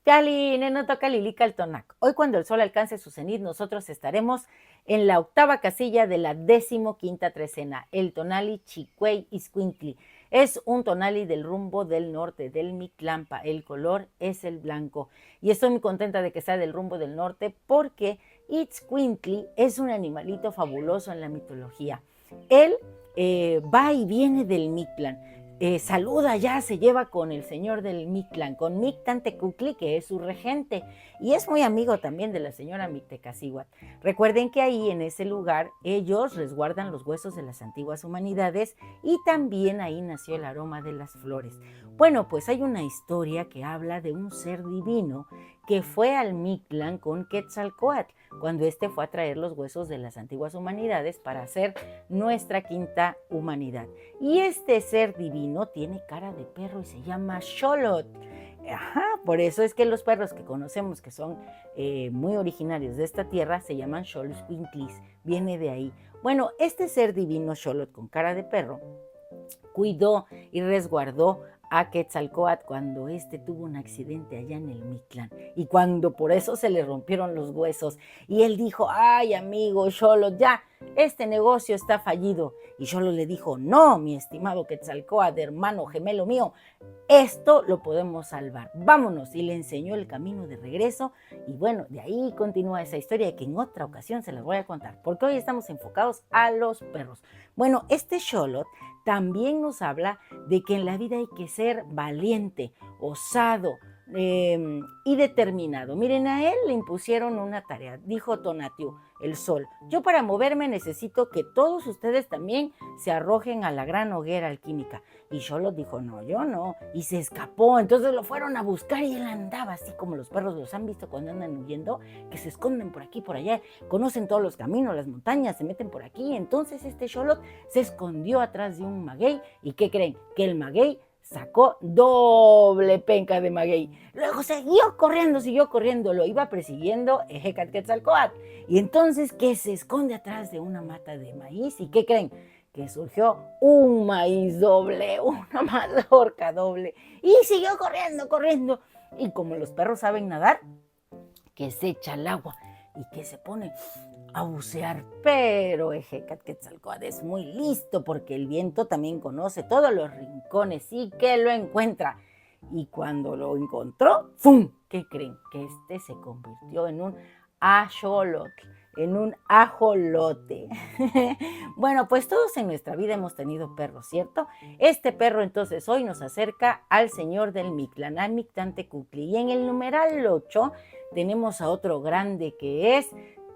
Cali, no toca Lilica el Tonac. Hoy cuando el sol alcance su cenit, nosotros estaremos en la octava casilla de la 15ª trecena, el tonali Chicuey Iscuintli. Es un tonali del rumbo del norte, del Mictlampa. El color es el blanco. Y estoy muy contenta de que sea del rumbo del norte porque Itzcuintli es un animalito fabuloso en la mitología. Él va y viene del Mictlán. Saluda ya, se lleva con el señor del Mictlán, con Mictantecutli, que es su regente, y es muy amigo también de la señora Mictecacihuatl. Recuerden que ahí en ese lugar ellos resguardan los huesos de las antiguas humanidades y también ahí nació el aroma de las flores. Bueno, pues hay una historia que habla de un ser divino que fue al Mictlán con Quetzalcóatl, cuando éste fue a traer los huesos de las antiguas humanidades para hacer nuestra quinta humanidad. Y este ser divino tiene cara de perro y se llama Xolotl. Ajá, por eso es que los perros que conocemos que son muy originarios de esta tierra se llaman Xoloitzcuintlis, viene de ahí. Bueno, este ser divino Xolotl con cara de perro cuidó y resguardó a Quetzalcóatl cuando éste tuvo un accidente allá en el Mictlán y cuando por eso se le rompieron los huesos y él dijo, ay amigo Xolotl, ya, este negocio está fallido. Y Xolotl le dijo, no, mi estimado Quetzalcóatl, hermano gemelo mío, esto lo podemos salvar, vámonos. Y le enseñó el camino de regreso y bueno, de ahí continúa esa historia que en otra ocasión se las voy a contar, porque hoy estamos enfocados a los perros. Bueno, este Xolotl también nos habla de que en la vida hay que ser valiente, osado y determinado. Miren, a él le impusieron una tarea, dijo Tonatiuh, el sol. Yo para moverme necesito que todos ustedes también se arrojen a la gran hoguera alquímica. Y Xolotl dijo, no, yo no. Y se escapó. Entonces lo fueron a buscar y él andaba así como los perros los han visto cuando andan huyendo, que se esconden por aquí, por allá, conocen todos los caminos, las montañas, se meten por aquí. Entonces este Xolotl se escondió atrás de un maguey. ¿Y qué creen? Que el maguey sacó doble penca de maguey. Luego siguió corriendo, lo iba persiguiendo Quetzalcóatl. Y entonces que se esconde atrás de una mata de maíz. ¿Y qué creen? Que surgió un maíz doble, una mazorca doble. Y siguió corriendo. Y como los perros saben nadar, que se echa al agua y que se pone a bucear, pero Quetzalcóatl es muy listo porque el viento también conoce todos los rincones y que lo encuentra. Y cuando lo encontró, ¡fum! ¿Qué creen? Que este se convirtió en un axolotl, en un ajolote. Bueno, pues todos en nuestra vida hemos tenido perros, ¿cierto? Este perro entonces hoy nos acerca al señor del Mictlán, al Mictantecutli. Y en el numeral 8 tenemos a otro grande que es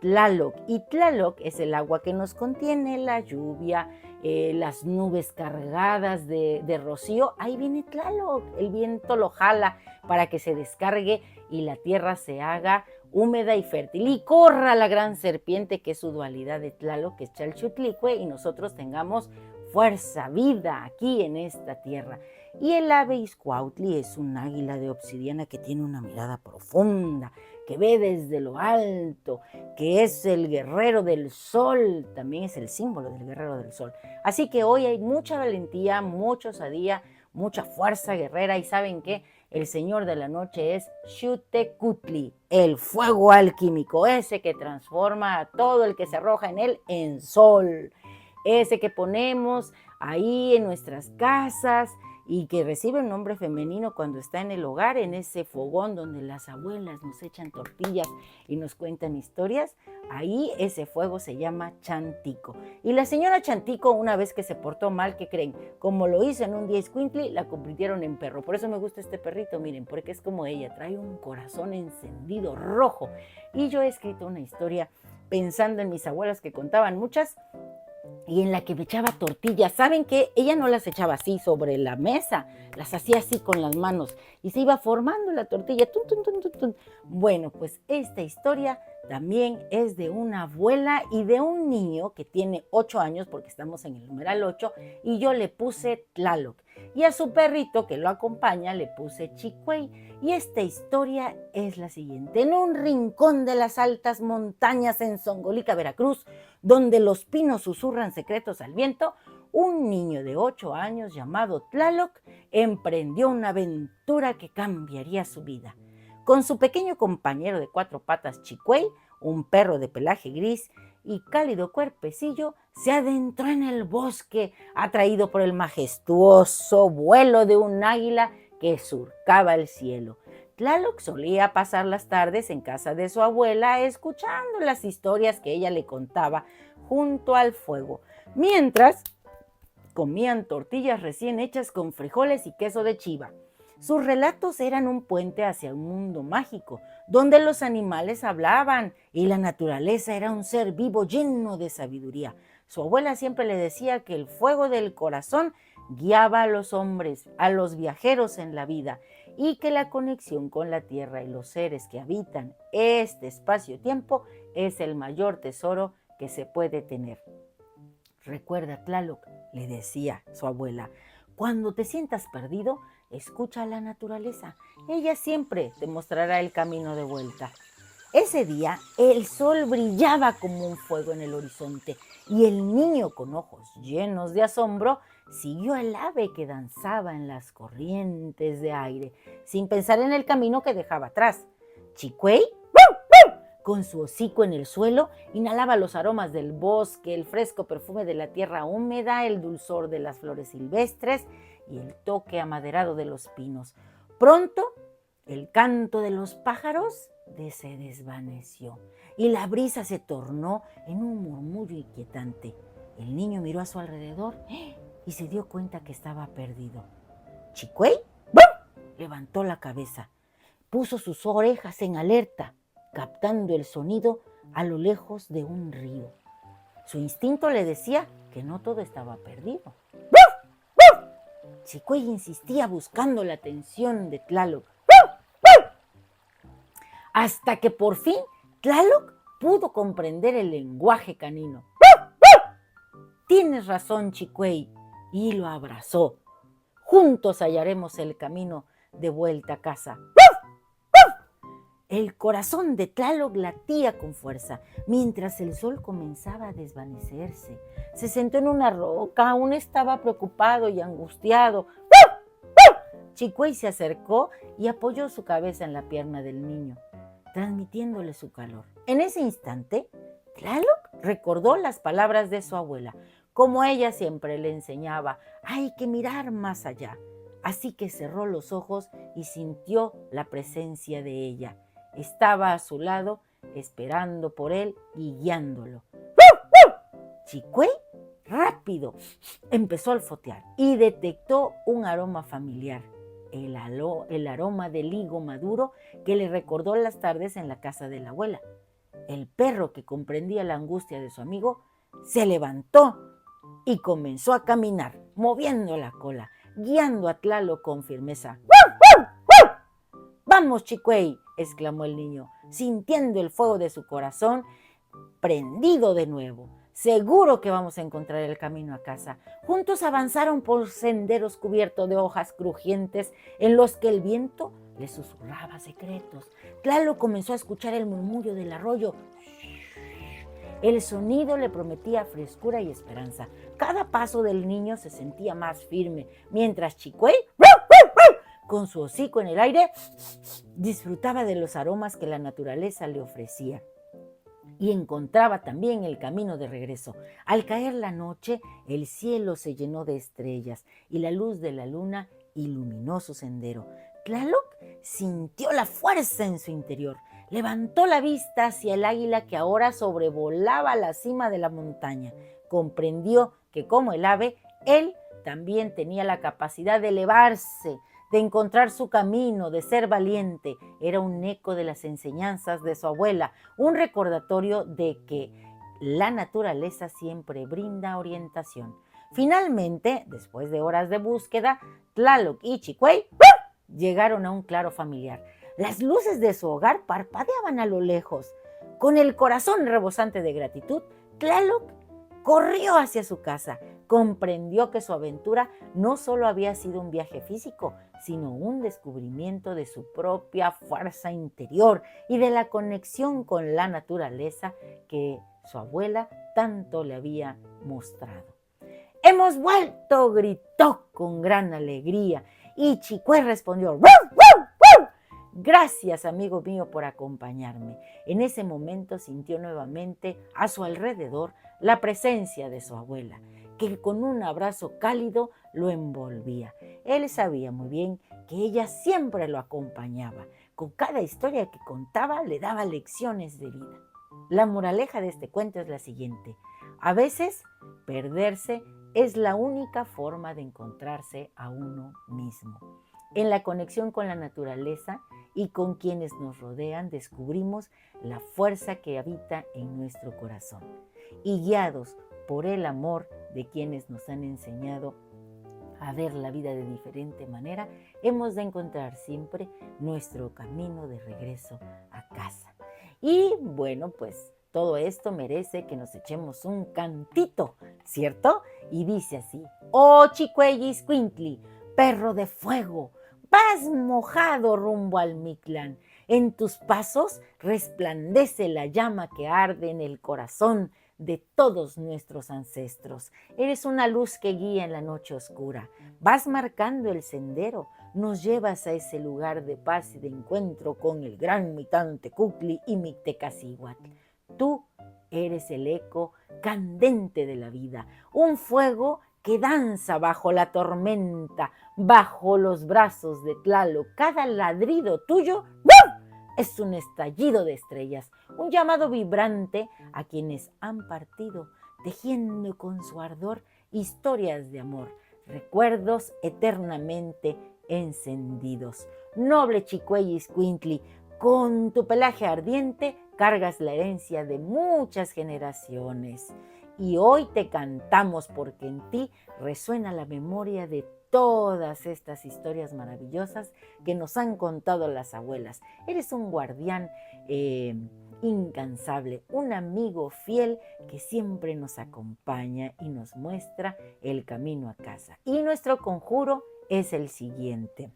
Tlaloc. Y Tlaloc es el agua que nos contiene, la lluvia, las nubes cargadas de rocío. Ahí viene Tlaloc, el viento lo jala para que se descargue y la tierra se haga húmeda y fértil. Y corra la gran serpiente, que es su dualidad de Tlaloc, que es Chalchutlicue, y nosotros tengamos fuerza, vida aquí en esta tierra. Y el ave Izcuautli es un águila de obsidiana que tiene una mirada profunda, que ve desde lo alto, que es el guerrero del sol, también es el símbolo del guerrero del sol. Así que hoy hay mucha valentía, mucha osadía, mucha fuerza guerrera, y ¿saben qué? El señor de la noche es Xiuhtecutli, el fuego alquímico, ese que transforma a todo el que se arroja en él en sol, ese que ponemos ahí en nuestras casas y que recibe un nombre femenino cuando está en el hogar, en ese fogón donde las abuelas nos echan tortillas y nos cuentan historias. Ahí ese fuego se llama Chantico. Y la señora Chantico, una vez que se portó mal, ¿qué creen? Como lo hizo en un día Escuintli, la convirtieron en perro. Por eso me gusta este perrito, miren, porque es como ella, trae un corazón encendido rojo. Y yo he escrito una historia pensando en mis abuelas que contaban muchas y en la que me echaba tortillas. ¿Saben qué? Ella no las echaba así sobre la mesa, las hacía así con las manos y se iba formando la tortilla. Tun, tun, tun, tun, tun. Bueno, pues esta historia también es de una abuela y de un niño que tiene 8 años, porque estamos en el numeral 8, y yo le puse Tlaloc. Y a su perrito que lo acompaña le puse Chicuey. Y esta historia es la siguiente. En un rincón de las altas montañas en Zongolica, Veracruz, donde los pinos susurran secretos al viento, un niño de 8 años llamado Tlaloc emprendió una aventura que cambiaría su vida. Con su pequeño compañero de 4 patas Chicuey, un perro de pelaje gris y cálido cuerpecillo, se adentró en el bosque, atraído por el majestuoso vuelo de un águila que surcaba el cielo. Tlaloc solía pasar las tardes en casa de su abuela escuchando las historias que ella le contaba junto al fuego, mientras comían tortillas recién hechas con frijoles y queso de chiva. Sus relatos eran un puente hacia un mundo mágico, donde los animales hablaban y la naturaleza era un ser vivo lleno de sabiduría. Su abuela siempre le decía que el fuego del corazón guiaba a los hombres, a los viajeros en la vida, y que la conexión con la tierra y los seres que habitan este espacio-tiempo es el mayor tesoro que se puede tener. Recuerda, Tlaloc, le decía su abuela, cuando te sientas perdido, escucha a la naturaleza. Ella siempre te mostrará el camino de vuelta. Ese día, el sol brillaba como un fuego en el horizonte y el niño, con ojos llenos de asombro, siguió al ave que danzaba en las corrientes de aire, sin pensar en el camino que dejaba atrás. Chicuey, con su hocico en el suelo, inhalaba los aromas del bosque, el fresco perfume de la tierra húmeda, el dulzor de las flores silvestres y el toque amaderado de los pinos. Pronto, el canto de los pájaros se desvaneció y la brisa se tornó en un murmullo inquietante. El niño miró a su alrededor y se dio cuenta que estaba perdido. Chicuey levantó la cabeza, puso sus orejas en alerta, captando el sonido a lo lejos de un río. Su instinto le decía que no todo estaba perdido. Chicuey insistía buscando la atención de Tlaloc, hasta que por fin Tlaloc pudo comprender el lenguaje canino. Tienes razón, Chicuey, y lo abrazó. Juntos hallaremos el camino de vuelta a casa. El corazón de Tlaloc latía con fuerza, mientras el sol comenzaba a desvanecerse. Se sentó en una roca, aún estaba preocupado y angustiado. Chicuey se acercó y apoyó su cabeza en la pierna del niño, transmitiéndole su calor. En ese instante, Tlaloc recordó las palabras de su abuela. Como ella siempre le enseñaba, hay que mirar más allá. Así que cerró los ojos y sintió la presencia de ella. Estaba a su lado, esperando por él y guiándolo. Chicuey, rápido, empezó a olfatear y detectó un aroma familiar, el aroma del higo maduro que le recordó las tardes en la casa de la abuela. El perro, que comprendía la angustia de su amigo, se levantó y comenzó a caminar, moviendo la cola, guiando a Tlaloc con firmeza. ¡Vamos, Chicuey!, exclamó el niño, sintiendo el fuego de su corazón prendido de nuevo. Seguro que vamos a encontrar el camino a casa. Juntos avanzaron por senderos cubiertos de hojas crujientes en los que el viento le susurraba secretos. Tlaloc comenzó a escuchar el murmullo del arroyo. El sonido le prometía frescura y esperanza. Cada paso del niño se sentía más firme, mientras Chicuey, con su hocico en el aire, disfrutaba de los aromas que la naturaleza le ofrecía. Y encontraba también el camino de regreso. Al caer la noche, el cielo se llenó de estrellas y la luz de la luna iluminó su sendero. Tlaloc sintió la fuerza en su interior. Levantó la vista hacia el águila que ahora sobrevolaba la cima de la montaña. Comprendió que, como el ave, él también tenía la capacidad de elevarse, de encontrar su camino, de ser valiente. Era un eco de las enseñanzas de su abuela, un recordatorio de que la naturaleza siempre brinda orientación. Finalmente, después de horas de búsqueda, Tlaloc y Chicuey llegaron a un claro familiar. Las luces de su hogar parpadeaban a lo lejos. Con el corazón rebosante de gratitud, Tlaloc corrió hacia su casa. Comprendió que su aventura no solo había sido un viaje físico, sino un descubrimiento de su propia fuerza interior y de la conexión con la naturaleza que su abuela tanto le había mostrado. ¡Hemos vuelto!, gritó con gran alegría, y Chicuey respondió: ¡Ruf, ruf, ruf! Gracias, amigo mío, por acompañarme. En ese momento sintió nuevamente a su alrededor la presencia de su abuela, que con un abrazo cálido lo envolvía. Él sabía muy bien que ella siempre lo acompañaba. Con cada historia que contaba le daba lecciones de vida. La moraleja de este cuento es la siguiente. A veces, perderse es la única forma de encontrarse a uno mismo. En la conexión con la naturaleza y con quienes nos rodean descubrimos la fuerza que habita en nuestro corazón. Y guiados por el amor de quienes nos han enseñado a ver la vida de diferente manera, hemos de encontrar siempre nuestro camino de regreso a casa. Y bueno, pues todo esto merece que nos echemos un cantito, ¿cierto? Y dice así: oh Chicueyiscuintli, perro de fuego, vas mojado rumbo al Mictlán. En tus pasos resplandece la llama que arde en el corazón de todos nuestros ancestros. Eres una luz que guía en la noche oscura. Vas marcando el sendero, nos llevas a ese lugar de paz y de encuentro con el gran Mitantecutli y Mictecacihuatl. Tú eres el eco candente de la vida, un fuego que danza bajo la tormenta, bajo los brazos de Tlaloc. Cada ladrido tuyo es un estallido de estrellas, un llamado vibrante a quienes han partido, tejiendo con su ardor historias de amor, recuerdos eternamente encendidos. Noble Chicueyiscuintli, con tu pelaje ardiente cargas la herencia de muchas generaciones. Y hoy te cantamos porque en ti resuena la memoria de todas estas historias maravillosas que nos han contado las abuelas. Eres un guardián incansable, un amigo fiel que siempre nos acompaña y nos muestra el camino a casa. Y nuestro conjuro es el siguiente.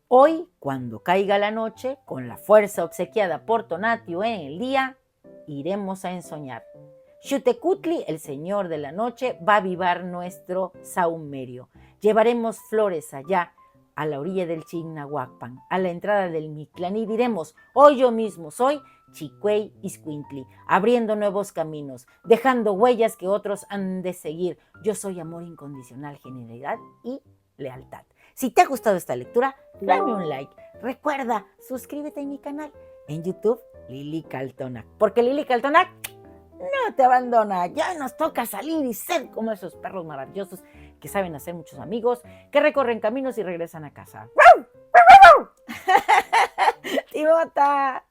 Hoy, cuando caiga la noche, con la fuerza obsequiada por Tonatiuh en el día, iremos a ensoñar. Xutecutli, el señor de la noche, va a avivar nuestro sahumerio. Llevaremos flores allá, a la orilla del Chignahuapan, a la entrada del Mictlán, y diremos: hoy yo mismo soy Chicueyiscuintli, abriendo nuevos caminos, dejando huellas que otros han de seguir. Yo soy amor incondicional, genialidad y lealtad. Si te ha gustado esta lectura, dame un like. Recuerda, suscríbete a mi canal en YouTube, Lili Caltonac, porque Lili Caltonac no te abandona. Ya nos toca salir y ser como esos perros maravillosos que saben hacer muchos amigos, que recorren caminos y regresan a casa. ¡Timota!